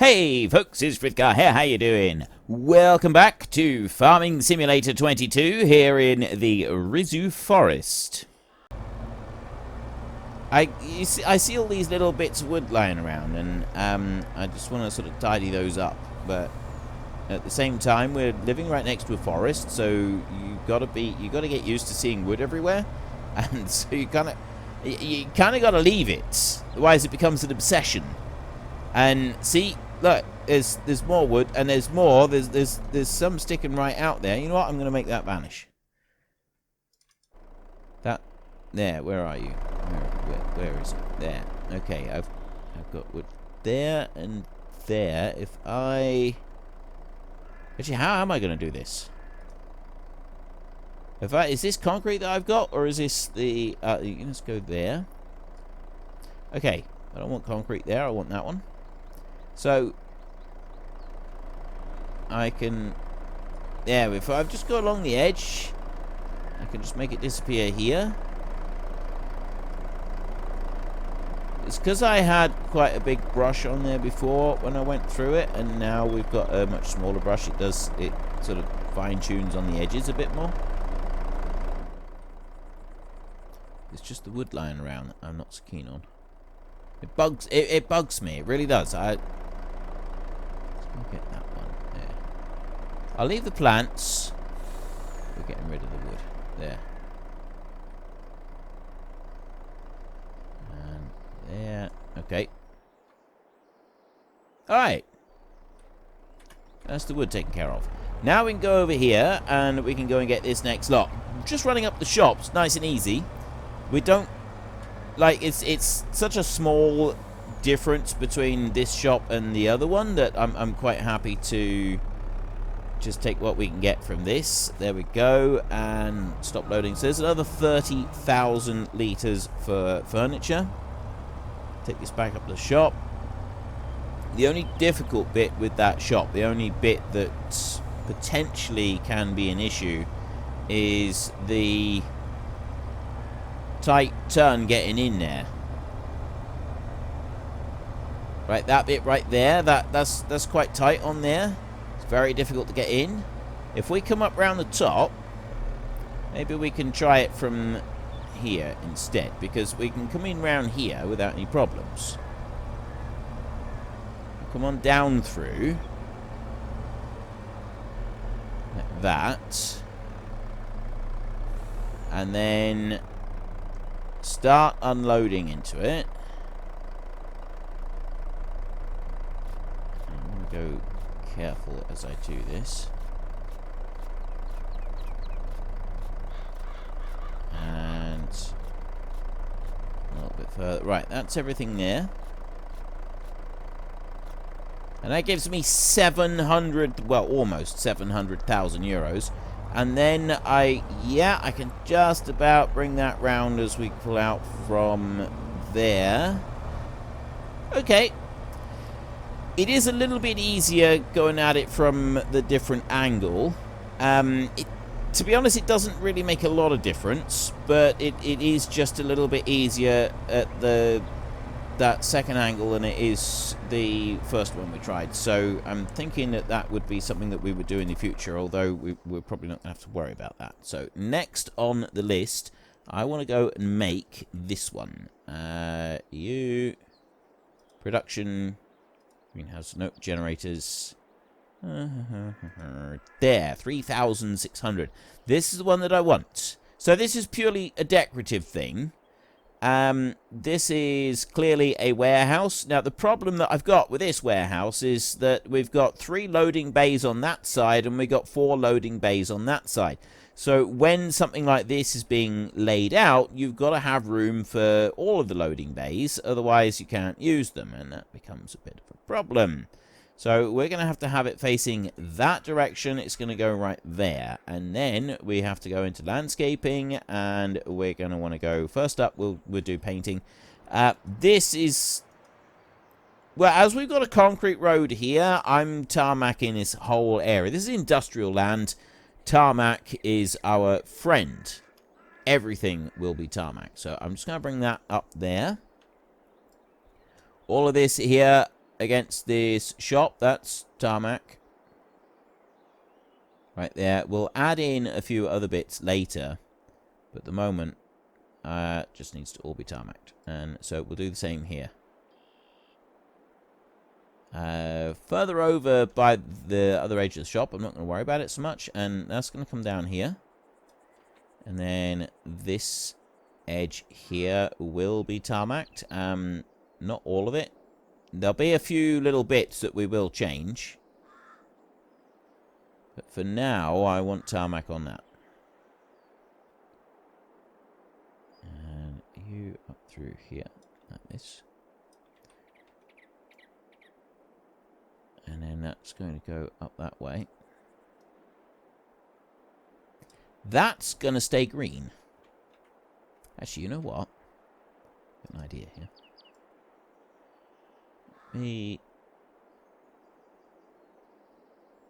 Hey folks, it's Frithgar here, how you doing? Welcome back to Farming Simulator 22 here in the Risoux Forest. I see all these little bits of wood lying around, and I just want to sort of tidy those up, but at the same time we're living right next to a forest, so you gotta get used to seeing wood everywhere, and so you kind of gotta leave it, otherwise it becomes an obsession. And see, look, there's more wood, and there's some sticking right out there. You know what? I'm gonna make that vanish. That there. Where are you? Where is it? There. Okay, I've got wood there and there. If I actually, how am I gonna do this? Is this concrete that I've got, or is this the? Let's go there. Okay, I don't want concrete there. I want that one. So I can, yeah, if I've just got along the edge, I can just make it disappear here. It's because I had quite a big brush on there before when I went through it, and now we've got a much smaller brush. It sort of fine-tunes on the edges a bit more. It's just the wood lying around that I'm not so keen on. It bugs me, it really does. Get that one there. I'll leave the plants. We're getting rid of the wood there. And there. Okay. Alright. That's the wood taken care of. Now we can go over here and we can go and get this next lot. Just running up the shops, nice and easy. We don't like it's such a small difference between this shop and the other one that I'm quite happy to just take what we can get from this. There we go, and stop loading. So there's another 30,000 litres for furniture. Take this back up to the shop. The only difficult bit with that shop, the only bit that potentially can be an issue, is the tight turn getting in there. Right, that bit right there, that's quite tight on there. It's very difficult to get in. If we come up round the top, maybe we can try it from here instead, because we can come in round here without any problems. Come on down through. Like that. And then start unloading into it. Go careful as I do this. And a little bit further. Right, that's everything there. And that gives me 700, well, almost 700,000 euros. And then I can just about bring that round as we pull out from there. Okay. It is a little bit easier going at it from the different angle. To be honest, it doesn't really make a lot of difference, but it is just a little bit easier at that second angle than it is the first one we tried. So I'm thinking that would be something that we would do in the future, although we're probably not going to have to worry about that. So next on the list, I want to go and make this one. Production... Greenhouse, nope, generators. There, 3,600. This is the one that I want. So this is purely a decorative thing. This is clearly a warehouse. Now, the problem that I've got with this warehouse is that we've got 3 loading bays on that side, and we've got 4 loading bays on that side. So when something like this is being laid out, you've got to have room for all of the loading bays, otherwise you can't use them, and that becomes a bit of a problem. So we're going to have it facing that direction. It's going to go right there, and then we have to go into landscaping, and we're going to want to go first up. We'll do painting. This is, well, as we've got a concrete road here, I'm tarmacking this whole area. This is industrial land. Tarmac is our friend. Everything will be tarmac. So I'm just going to bring that up there. All of this here against this shop. That's tarmac. Right there. We'll add in a few other bits later. But at the moment, just needs to all be tarmacked. And so we'll do the same here. Further over by the other edge of the shop, I'm not going to worry about it so much. And that's going to come down here. And then this edge here will be tarmacked. Not all of it. There'll be a few little bits that we will change. But for now, I want tarmac on that. And you up through here, like this. And then that's going to go up that way. That's going to stay green. Actually, you know what? Got an idea here. Let me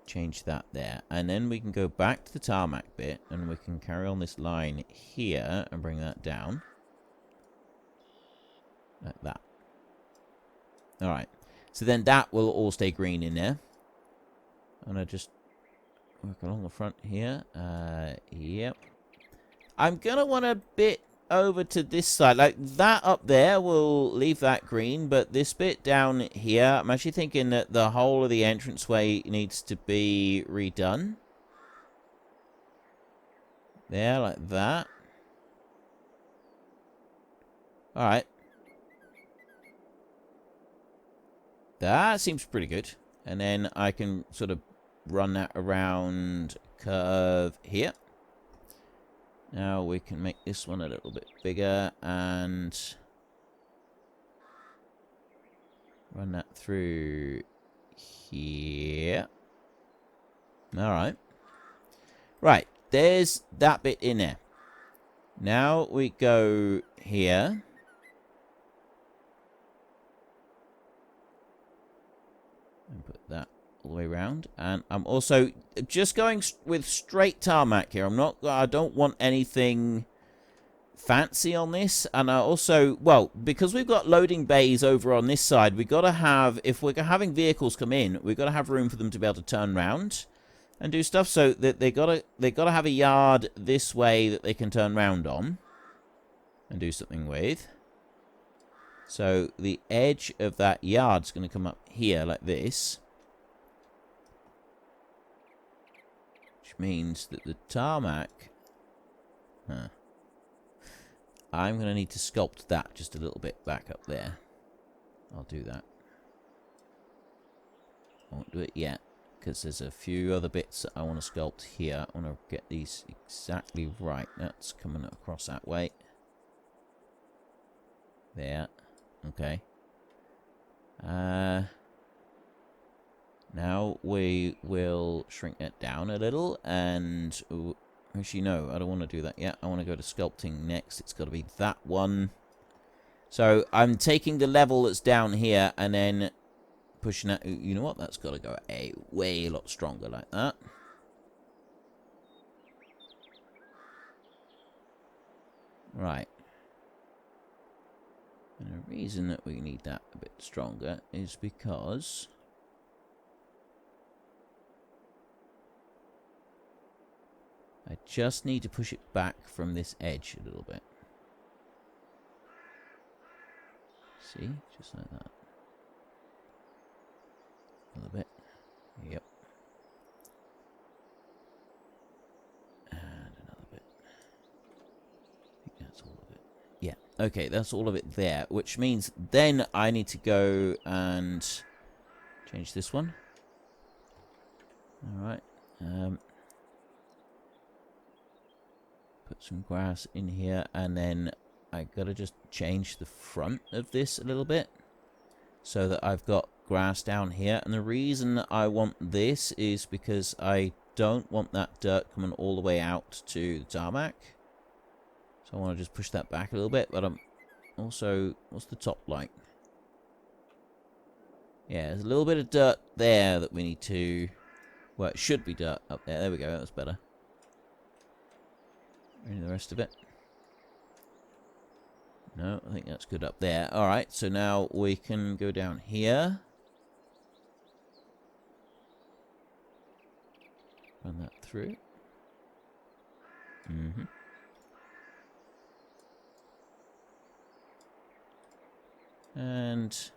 change that there. And then we can go back to the tarmac bit. And we can carry on this line here and bring that down. Like that. Alright. So then that will all stay green in there. I'm going to just work along the front here. Yep. I'm going to want a bit over to this side. Like that up there, we'll leave that green. But this bit down here, I'm actually thinking that the whole of the entranceway needs to be redone. There, like that. Alright. That seems pretty good. And then I can sort of run that around curve here. Now we can make this one a little bit bigger and run that through here. Alright. Right, there's that bit in there. Now we go here. And put that all the way around. And I'm also just going with straight tarmac here. I don't want anything fancy on this. And I also, well, because we've got loading bays over on this side, we've got to have, if we're having vehicles come in, we've got to have room for them to be able to turn around and do stuff. So that they got to have a yard this way that they can turn around on and do something with. So the edge of that yard's going to come up here like this. Which means that the tarmac... I'm going to need to sculpt that just a little bit back up there. I'll do that. I won't do it yet, because there's a few other bits that I want to sculpt here. I want to get these exactly right. That's coming across that way. There. Okay. Now we will shrink it down a little and... actually, no, I don't want to do that yet. I want to go to sculpting next. It's got to be that one. So I'm taking the level that's down here and then pushing that... You know what? That's got to go a way lot stronger like that. Right. And the reason that we need that a bit stronger is because I just need to push it back from this edge a little bit. See? Just like that. A little bit. Yep. And another bit. I think that's all of it. Yeah. Okay, that's all of it there. Which means then I need to go and change this one. Alright. Put some grass in here, and then I gotta just change the front of this a little bit so that I've got grass down here. And the reason that I want this is because I don't want that dirt coming all the way out to the tarmac. So I want to just push that back a little bit, but I'm also... What's the top like? Yeah, there's a little bit of dirt there that we need to... Well, it should be dirt up there. There we go, that's better. And the rest of it. No, I think that's good up there. Alright, so now we can go down here. Run that through. Mm-hmm. And...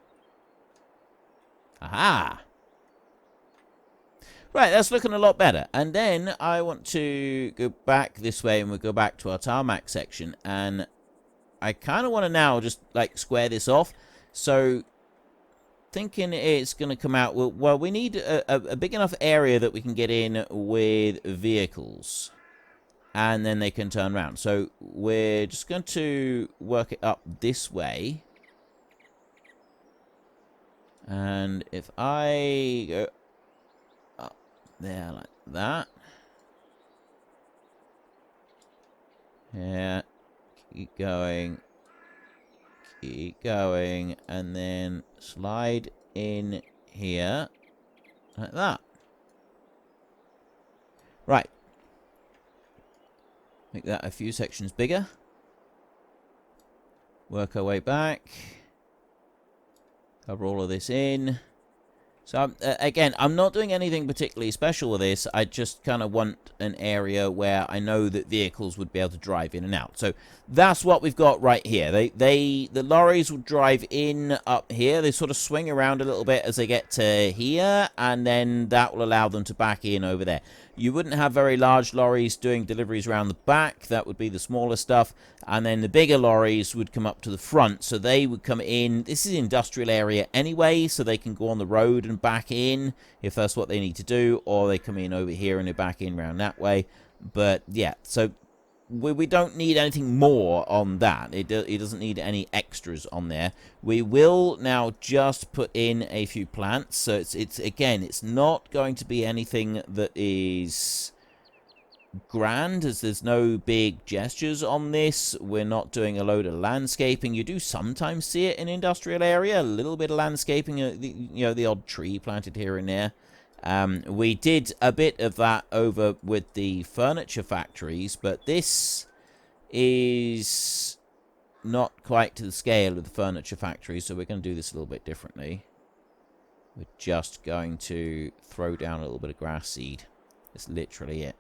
aha! Right, that's looking a lot better. And then I want to go back this way, and we'll go back to our tarmac section. And I kind of want to now just, like, square this off. So, thinking it's going to come out... well, we need a big enough area that we can get in with vehicles. And then they can turn around. So, we're just going to work it up this way. And if I go up there like that. Yeah. Keep going. Keep going. And then slide in here. Like that. Right. Make that a few sections bigger. Work our way back. Cover all of this in. So, again, I'm not doing anything particularly special with this. I just kind of want an area where I know that vehicles would be able to drive in and out. So, that's what we've got right here. The lorries will drive in up here. They sort of swing around a little bit as they get to here, and then that will allow them to back in over there. You wouldn't have very large lorries doing deliveries around the back. That would be the smaller stuff. And then the bigger lorries would come up to the front. So they would come in. This is an industrial area anyway, so they can go on the road and back in if that's what they need to do. Or they come in over here and they back in around that way. But yeah, so we don't need anything more on that. It doesn't need any extras on there. We will now just put in a few plants. So it's again, it's not going to be anything that is grand, as there's no big gestures on this. We're not doing a load of landscaping. You do sometimes see it in industrial area, a little bit of landscaping, you know, the odd tree planted here and there. We did a bit of that over with the furniture factories, but this is not quite to the scale of the furniture factories, so we're going to do this a little bit differently. We're just going to throw down a little bit of grass seed. That's literally it.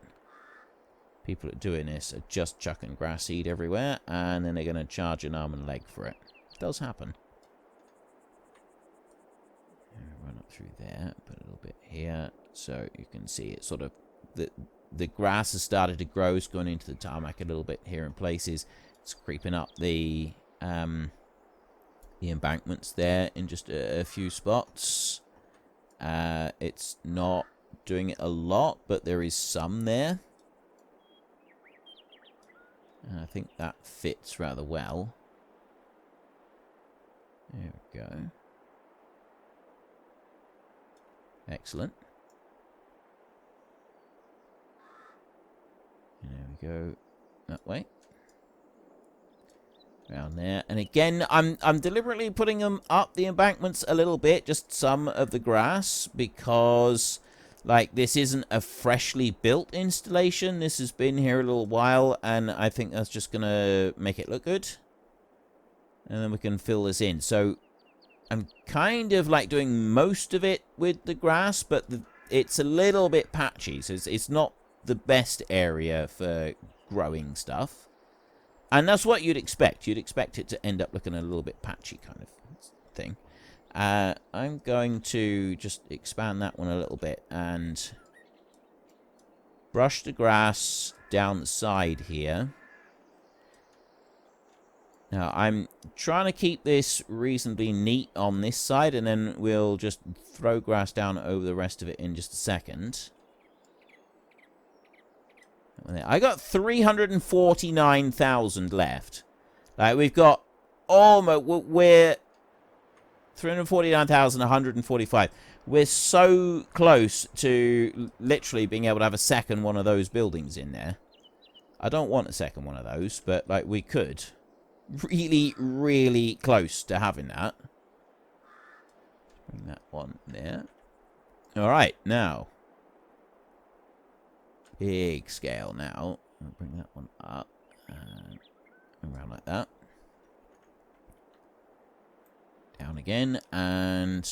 People that are doing this are just chucking grass seed everywhere, and then they're going to charge an arm and a leg for it. It does happen. Run up through there, put a little bit here, so you can see it sort of, the grass has started to grow. It's going into the tarmac a little bit here in places. It's creeping up the embankments there in just a few spots. It's not doing it a lot, but there is some there. And I think that fits rather well. There we go. Excellent. And there we go. That way. Around there. And again, I'm deliberately putting them up the embankments a little bit. Just some of the grass. Because, like, this isn't a freshly built installation. This has been here a little while. And I think that's just going to make it look good. And then we can fill this in. So I'm kind of like doing most of it with the grass, but it's a little bit patchy, so it's not the best area for growing stuff. And that's what you'd expect. You'd expect it to end up looking a little bit patchy kind of thing. I'm going to just expand that one a little bit and brush the grass down the side here. Now, I'm trying to keep this reasonably neat on this side, and then we'll just throw grass down over the rest of it in just a second. I got 349,000 left. Like, we've got almost... we're 349,145. We're so close to literally being able to have a second one of those buildings in there. I don't want a second one of those, but, like, we could. Really, really close to having that. Bring that one there. Alright, now. Big scale now. I'll bring that one up. And around like that. Down again. And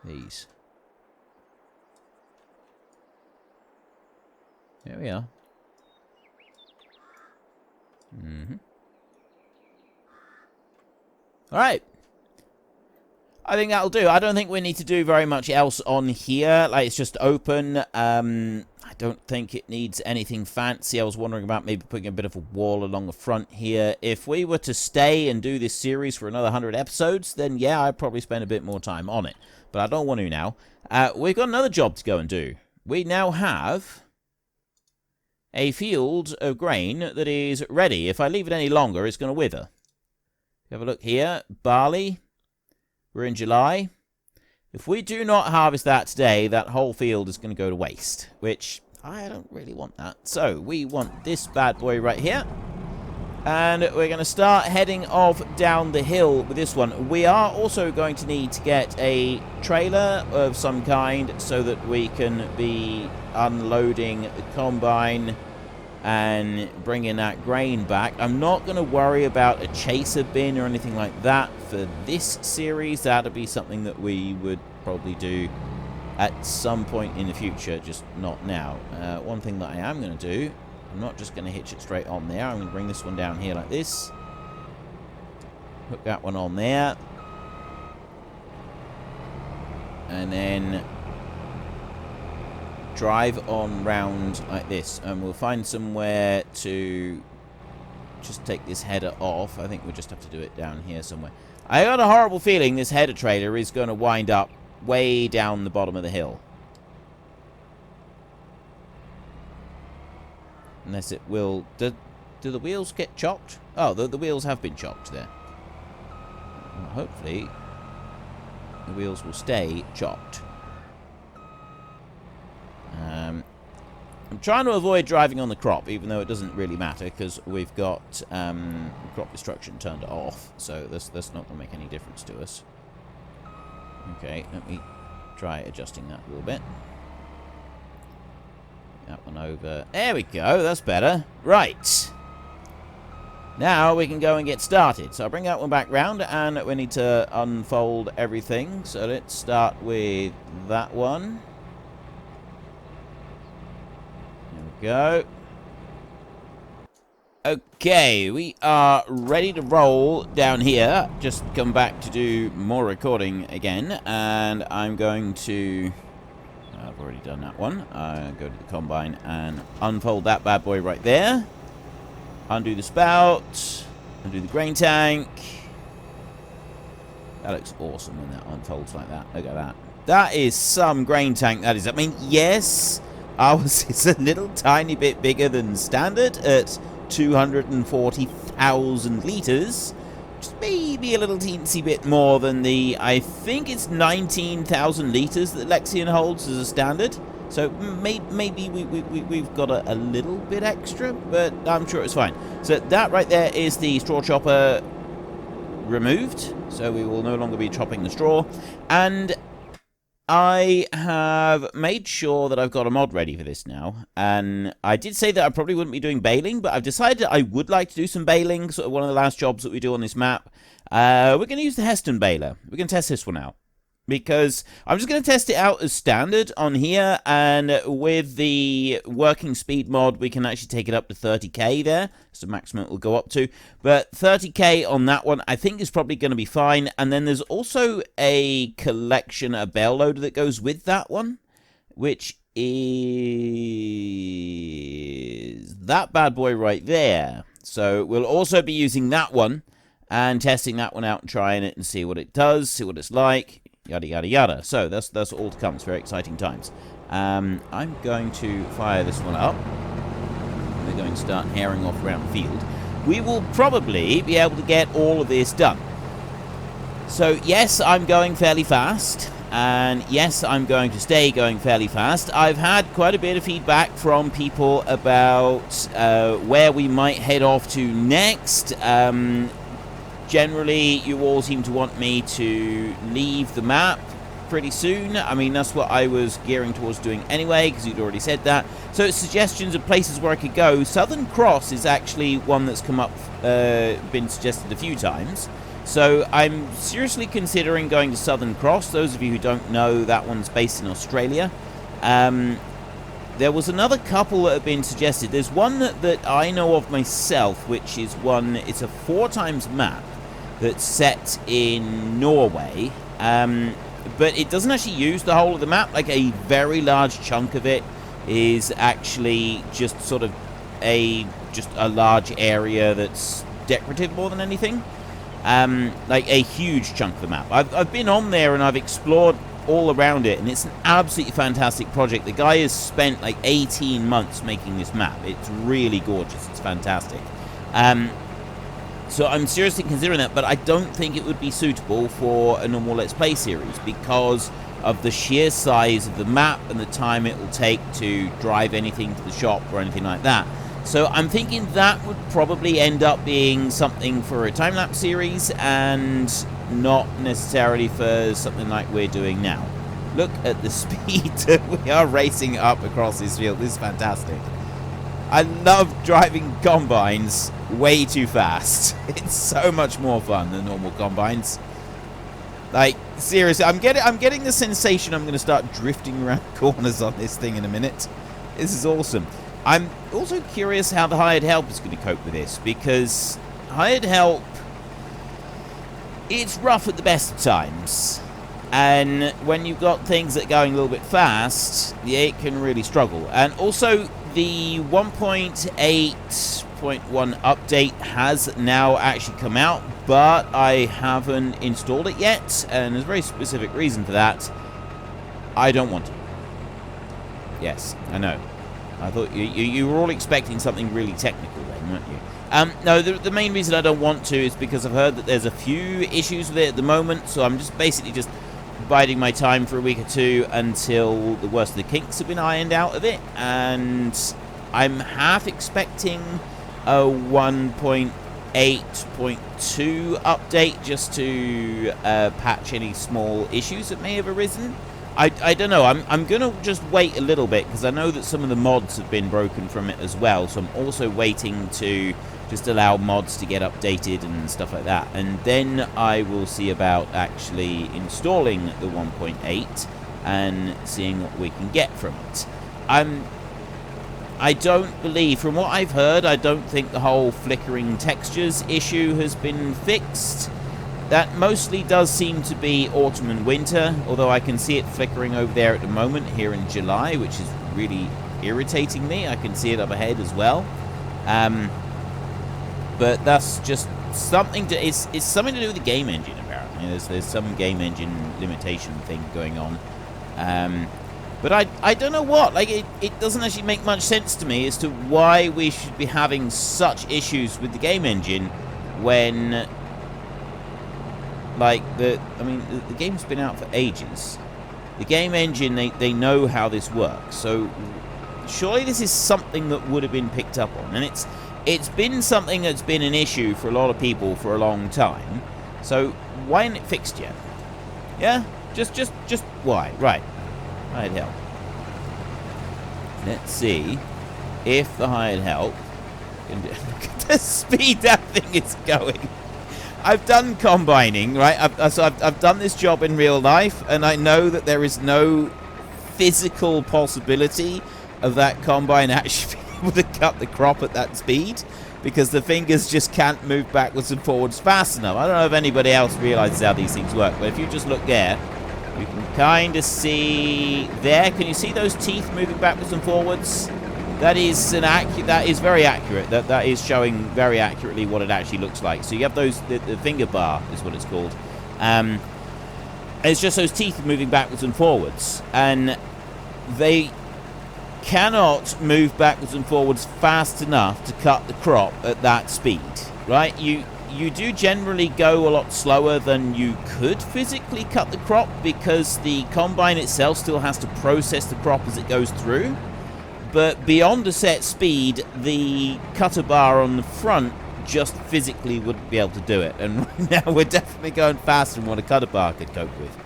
these. Here we are. Alright. I think that'll do. I don't think we need to do very much else on here. Like, it's just open. I don't think it needs anything fancy. I was wondering about maybe putting a bit of a wall along the front here. If we were to stay and do this series for another 100 episodes, then yeah, I'd probably spend a bit more time on it. But I don't want to now. We've got another job to go and do. We now have a field of grain that is ready. If I leave it any longer, it's going to wither. Have a look here. Barley. We're in July. If we do not harvest that today, that whole field is going to go to waste, which I don't really want that. So we want this bad boy right here. And we're going to start heading off down the hill with this one. We are also going to need to get a trailer of some kind so that we can be unloading the combine and bringing that grain back. I'm not going to worry about a chaser bin or anything like that for this series. That'll be something that we would probably do at some point in the future, just not now. One thing that I am going to do, I'm not just going to hitch it straight on there. I'm going to bring this one down here like this. Hook that one on there. And then drive on round like this. And we'll find somewhere to just take this header off. I think we'll just have to do it down here somewhere. I got a horrible feeling this header trailer is going to wind up way down the bottom of the hill. Unless it will... Do the wheels get chopped? Oh, the wheels have been chopped there. Well, hopefully, the wheels will stay chopped. I'm trying to avoid driving on the crop, even though it doesn't really matter, because we've got crop destruction turned off. So that's not going to make any difference to us. Okay, let me try adjusting that a little bit. That one over. There we go. That's better. Right. Now we can go and get started. So I'll bring that one back round, and we need to unfold everything. So let's start with that one. There we go. Okay, we are ready to roll down here. Just come back to do more recording again, and I'm going to... I've already done that one. Go to the combine and unfold that bad boy right there. Undo the spout. Undo the grain tank. That looks awesome when that unfolds like that. Look at that. That is some grain tank, that is. I mean, yes, it's a little tiny bit bigger than standard at 240,000 litres. Just maybe a little teensy bit more than the, I think it's 19,000 litres that Lexion holds as a standard. So maybe we've got a little bit extra, but I'm sure it's fine. So that right there is the straw chopper removed. So we will no longer be chopping the straw. And I have made sure that I've got a mod ready for this now. And I did say that I probably wouldn't be doing baling, but I've decided I would like to do some baling. Sort of one of the last jobs that we do on this map. We're going to use the Heston baler. We're going to test this one out, because I'm just going to test it out as standard on here, and with the working speed mod, we can actually take it up to 30k there. That's the maximum it will go up to. But 30k on that one, I think is probably going to be fine. And then there's also a collection, a bale loader that goes with that one, which is that bad boy right there. So we'll also be using that one and testing that one out and trying it and see what it does, see what it's like. Yada, yada, yada. So that's all to come. It's very exciting times. I'm going to fire this one up. We're going to start herring off around the field. We will probably be able to get all of this done. So, yes, I'm going fairly fast. And, yes, I'm going to stay going fairly fast. I've had quite a bit of feedback from people about where we might head off to next. Generally, you all seem to want me to leave the map pretty soon. I mean, that's what I was gearing towards doing anyway, because you'd already said that. So, suggestions of places where I could go. Southern Cross is actually one that's come up, been suggested a few times. So, I'm seriously considering going to Southern Cross. Those of you who don't know, that one's based in Australia. there was another couple that have been suggested. There's one that I know of myself, which is it's a 4x map that's set in Norway, but it doesn't actually use the whole of the map. Like, a very large chunk of it is actually just sort of a large area that's decorative more than anything. Like a huge chunk of the map. I've been on there and I've explored all around it, and it's an absolutely fantastic project. The guy has spent like 18 months making this map. It's really gorgeous. It's fantastic. So I'm seriously considering that, but I don't think it would be suitable for a normal Let's Play series because of the sheer size of the map and the time it will take to drive anything to the shop or anything like that. So I'm thinking that would probably end up being something for a time-lapse series and not necessarily for something like we're doing now. Look at the speed that we are racing up across this field. This is fantastic. I love driving combines way too fast. It's so much more fun than normal combines. Like, seriously, I'm getting the sensation I'm going to start drifting around corners on this thing in a minute. This is awesome. I'm also curious how the hired help is going to cope with this, because hired help, it's rough at the best of times. And when you've got things that are going a little bit fast, it can really struggle. And also, the 1.8.1 update has now actually come out, but I haven't installed it yet, and there's a very specific reason for that. I don't want to. Yes, I know. I thought you were all expecting something really technical then, weren't you? No, the main reason I don't want to is because I've heard that there's a few issues with it at the moment, so I'm basically just biding my time for a week or two until the worst of the kinks have been ironed out of it, and I'm half expecting a 1.8.2 update just to patch any small issues that may have arisen. I don't know. I'm going to just wait a little bit because I know that some of the mods have been broken from it as well, so I'm also waiting to just allow mods to get updated and stuff like that, and then I will see about actually installing the 1.8 and seeing what we can get from it. I don't believe, from what I've heard, I don't think the whole flickering textures issue has been fixed. That mostly does seem to be autumn and winter, although I can see it flickering over there at the moment here in July, which is really irritating me. I can see it up ahead as well. But that's just something to... It's something to do with the game engine, apparently. There's some game engine limitation thing going on. But I don't know what. Like, it doesn't actually make much sense to me as to why we should be having such issues with the game engine when... Like, the game's been out for ages. The game engine, they know how this works. So, surely this is something that would have been picked up on. And it's been something that's been an issue for a lot of people for a long time. So, why isn't it fixed yet? Yeah? Just why? Right. Hired help. Let's see if the hired help can do... Look at the speed that thing is going. I've done combining, right? I've done this job in real life, and I know that there is no physical possibility of that combine actually being able to cut the crop at that speed, because the fingers just can't move backwards and forwards fast enough. I don't know if anybody else realizes how these things work, but if you just look there, you can kind of see there. Can you see those teeth moving backwards and forwards? That is very accurate. That is showing very accurately what it actually looks like. So you have those, the finger bar is what it's called. It's just those teeth moving backwards and forwards, and they cannot move backwards and forwards fast enough to cut the crop at that speed, right? You do generally go a lot slower than you could physically cut the crop, because the combine itself still has to process the crop as it goes through. But beyond a set speed, the cutter bar on the front just physically wouldn't be able to do it. And right now we're definitely going faster than what a cutter bar could cope with.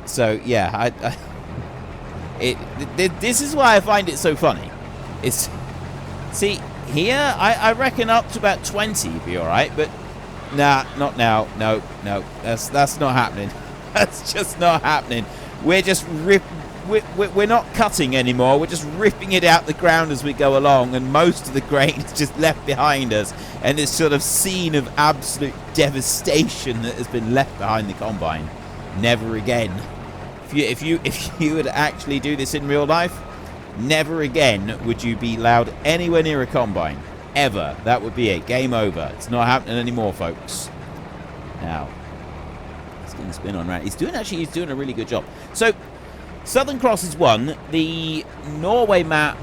So yeah, this is why I find it so funny. See, here I reckon up to about 20 would be all right, but nah, not now. No, that's not happening. That's just not happening. We're just we're not cutting anymore. We're just ripping it out the ground as we go along, and most of the grain is just left behind us, and this sort of scene of absolute devastation that has been left behind the combine. Never again. If you would actually do this in real life, never again would you be allowed anywhere near a combine. Ever. That would be it. Game over. It's not happening anymore, folks. Now, he's getting spin on right. He's doing a really good job. So, Southern Cross is one. The Norway map,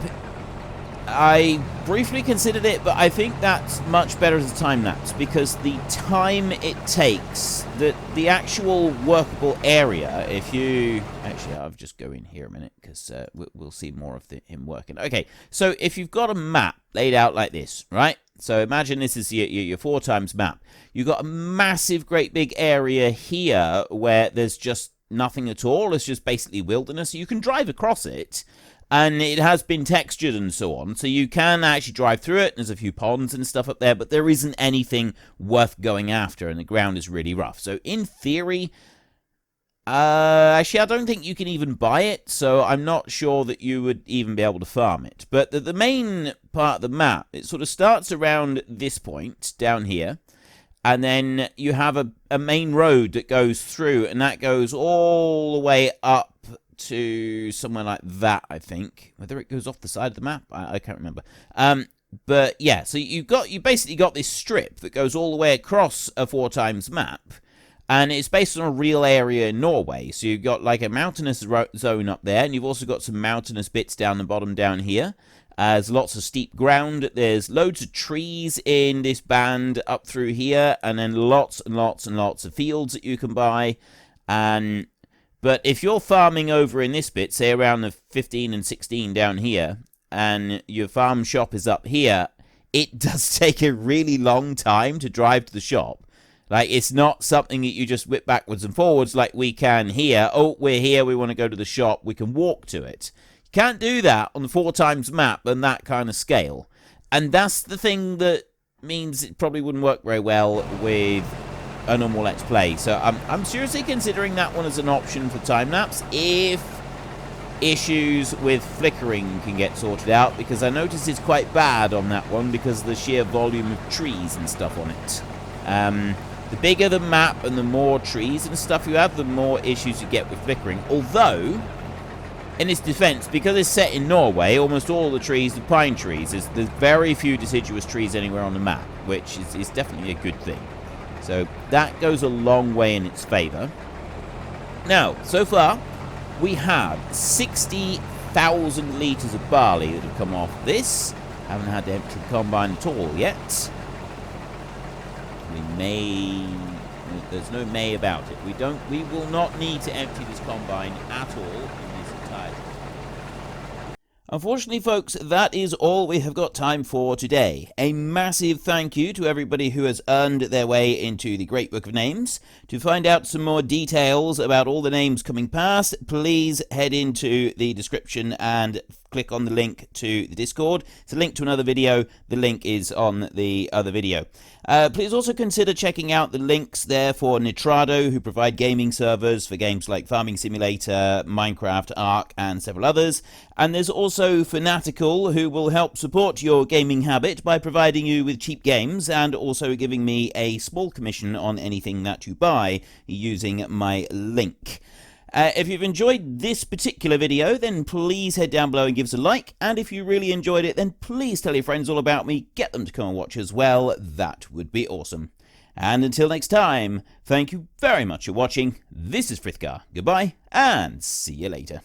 I briefly considered it, but I think that's much better as a time lapse because the time it takes, the actual workable area, if you... Actually, I'll just go in here a minute because we'll see more of him working. Okay, so if you've got a map laid out like this, right? So imagine this is your 4x map. You've got a massive, great big area here where there's just nothing at all. It's just basically wilderness. You can drive across it. And it has been textured and so on, so you can actually drive through it. There's a few ponds and stuff up there, but there isn't anything worth going after, and the ground is really rough. So in theory, actually, I don't think you can even buy it, so I'm not sure that you would even be able to farm it. But the main part of the map, it sort of starts around this point down here, and then you have a main road that goes through, and that goes all the way up to somewhere like that, I think. Whether it goes off the side of the map, I can't remember. But yeah, so you basically got this strip that goes all the way across a 4x map, and it's based on a real area in Norway. So you've got like a mountainous zone up there, and you've also got some mountainous bits down the bottom down here. There's lots of steep ground. There's loads of trees in this band up through here, and then lots and lots and lots of fields that you can buy. But if you're farming over in this bit, say around the 15 and 16 down here, and your farm shop is up here, it does take a really long time to drive to the shop. Like, it's not something that you just whip backwards and forwards like we can here. Oh, we're here, we want to go to the shop, we can walk to it. You can't do that on the 4x map and that kind of scale. And that's the thing that means it probably wouldn't work very well with a normal Let's Play. So I'm seriously considering that one as an option for time-lapse if issues with flickering can get sorted out, because I notice it's quite bad on that one because of the sheer volume of trees and stuff on it. The bigger the map and the more trees and stuff you have, the more issues you get with flickering. Although, in its defense, because it's set in Norway, almost all the trees are pine trees. There's very few deciduous trees anywhere on the map, which is definitely a good thing. So that goes a long way in its favour. Now, so far, we have 60,000 litres of barley that have come off this. Haven't had to empty the combine at all yet. We may... There's no may about it. We will not need to empty this combine at all in this entirety. Unfortunately, folks, that is all we have got time for today. A massive thank you to everybody who has earned their way into the Great Book of Names. To find out some more details about all the names coming past, please head into the description and click on the link to the Discord. It's a link to another video. The link is on the other video. Please also consider checking out the links there for Nitrado, who provide gaming servers for games like Farming Simulator, Minecraft, Ark, and several others. And there's also Fanatical, who will help support your gaming habit by providing you with cheap games and also giving me a small commission on anything that you buy using my link. If you've enjoyed this particular video, then please head down below and give us a like. And if you really enjoyed it, then please tell your friends all about me. Get them to come and watch as well. That would be awesome. And until next time, thank you very much for watching. This is Frithgar. Goodbye, and see you later.